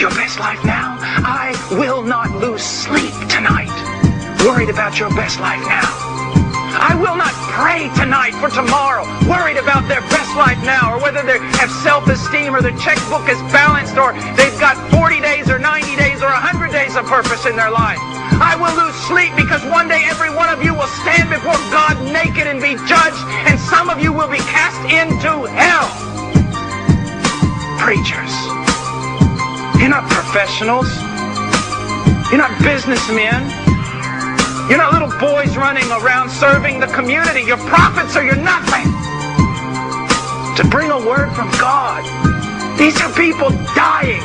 your best life now? I will not lose sleep tonight, worried about your best life now. I will not pray tonight for tomorrow, worried about their best life now, or whether they have self-esteem, or their checkbook is balanced, or they've got 40 days or 90 days or 100 days of purpose in their life. I will lose sleep because one day every one of you will stand before God naked and be judged, and some of you will be cast into hell. Preachers, you're not professionals. You're not businessmen. You're not little boys running around serving the community. You're prophets or you're nothing. To bring a word from God. These are people dying.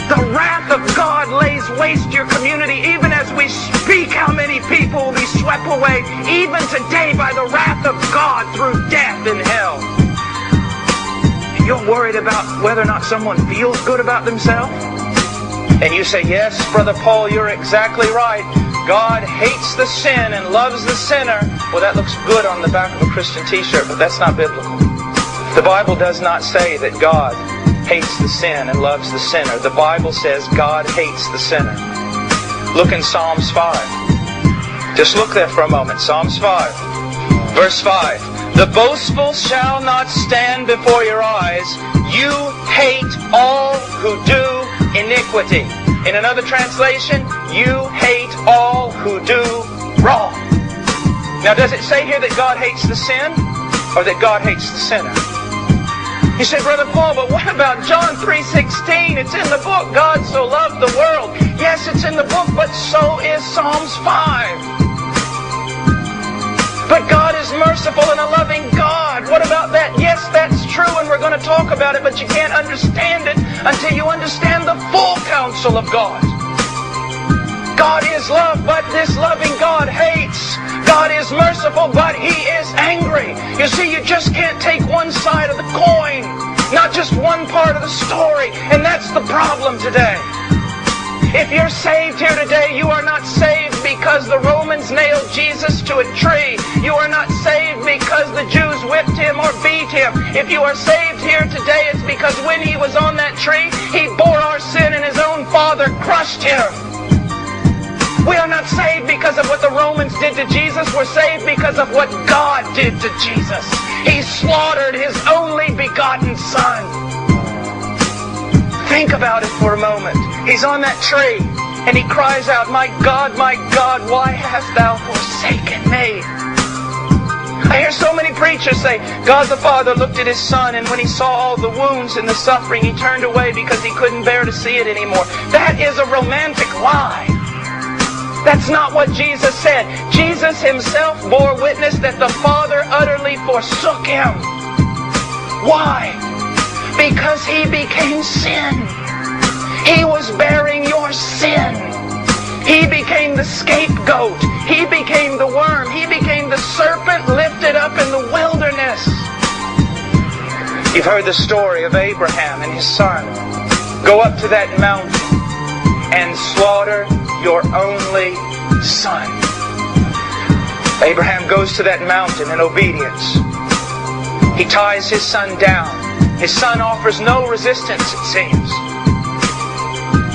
The wrath of God lays waste your community. Even as we speak, how many people will be swept away, even today, by the wrath of God through death in hell. And you're worried about whether or not someone feels good about themselves? And you say, yes, Brother Paul, you're exactly right. God hates the sin and loves the sinner. Well, that looks good on the back of a Christian t-shirt, but that's not biblical. The Bible does not say that God hates the sin and loves the sinner. The Bible says God hates the sinner. Look in Psalms 5. Just look there for a moment. Psalms 5. Verse 5. The boastful shall not stand before your eyes. You hate all who do iniquity. In another translation, you hate all who do wrong. Now, does it say here that God hates the sin, or that God hates the sinner? You say, Brother Paul, but what about John 3:16? It's in the book. God so loved the world. Yes, it's in the book, but so is Psalms 5. But God is merciful and a loving God. What about that? Yes, that's true, and we're going to talk about it, but you can't understand it until you understand the full counsel of God. God is love, but this loving God hates. God is merciful, but He is angry. You see, you just can't take one side of the coin, not just one part of the story, and that's the problem today. If you're saved here today, you are not saved because the Romans nailed Jesus to a tree. You are not saved because the Jews whipped Him or beat Him. If you are saved here today, it's because when He was on that tree, He bore our sin and His own Father crushed Him. We are not saved because of what the Romans did to Jesus. We're saved because of what God did to Jesus. He slaughtered His only begotten Son. Think about it for a moment. He's on that tree, and He cries out, my God, why hast Thou forsaken me? I hear so many preachers say, God the Father looked at His Son, and when He saw all the wounds and the suffering, He turned away because He couldn't bear to see it anymore. That is a romantic lie. That's not what Jesus said. Jesus Himself bore witness that the Father utterly forsook Him. Why? Because He became sin. He was bearing your sin. He became the scapegoat. He became the worm. He became the serpent lifted up in the wilderness. You've heard the story of Abraham and his son. Go up to that mountain and slaughter your only son. Abraham goes to that mountain in obedience. He ties his son down. His son offers no resistance, it seems.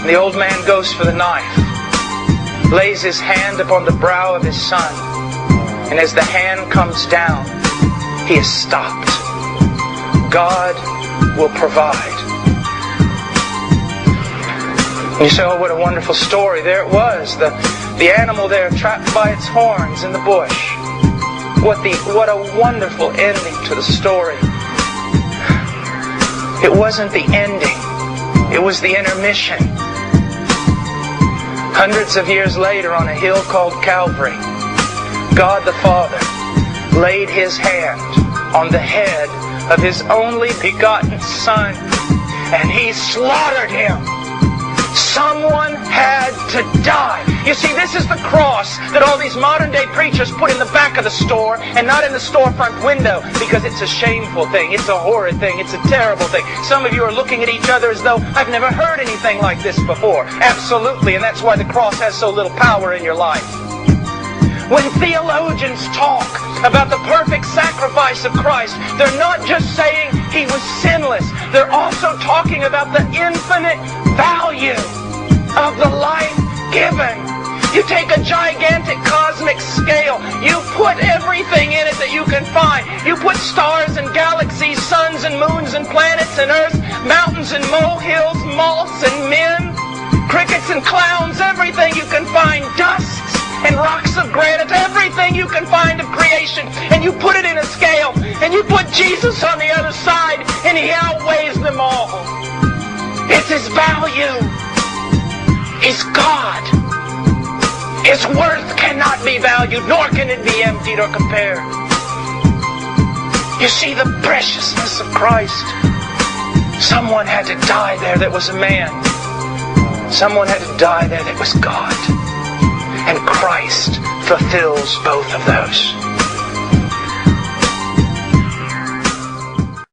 And the old man goes for the knife, lays his hand upon the brow of his son, and as the hand comes down, he is stopped. God will provide. And you say, oh, what a wonderful story. There it was, the animal there trapped by its horns in the bush. What a wonderful ending to the story. It wasn't the ending. It was the intermission. Hundreds of years later, on a hill called Calvary, God the Father laid His hand on the head of His only begotten Son, and He slaughtered Him. Someone had to die. You see, this is the cross that all these modern day preachers put in the back of the store and not in the storefront window, because it's a shameful thing, it's a horrid thing, it's a terrible thing. Some of you are looking at each other as though, I've never heard anything like this before. Absolutely, and that's why the cross has so little power in your life. When theologians talk about the perfect sacrifice of Christ, they're not just saying He was sinless. They're also talking about the infinite value value of the life given. You take a gigantic cosmic scale. You put everything in it that you can find. You put stars and galaxies, suns and moons and planets and earths, mountains and molehills, moths and men, crickets and clowns, everything you can find, dusts and rocks of granite, everything you can find of creation, and you put it in a scale, and you put Jesus on the other side, and He outweighs them all. It's His value. He's God. His worth cannot be valued, nor can it be emptied or compared. You see the preciousness of Christ. Someone had to die there that was a man. Someone had to die there that was God. And Christ fulfills both of those.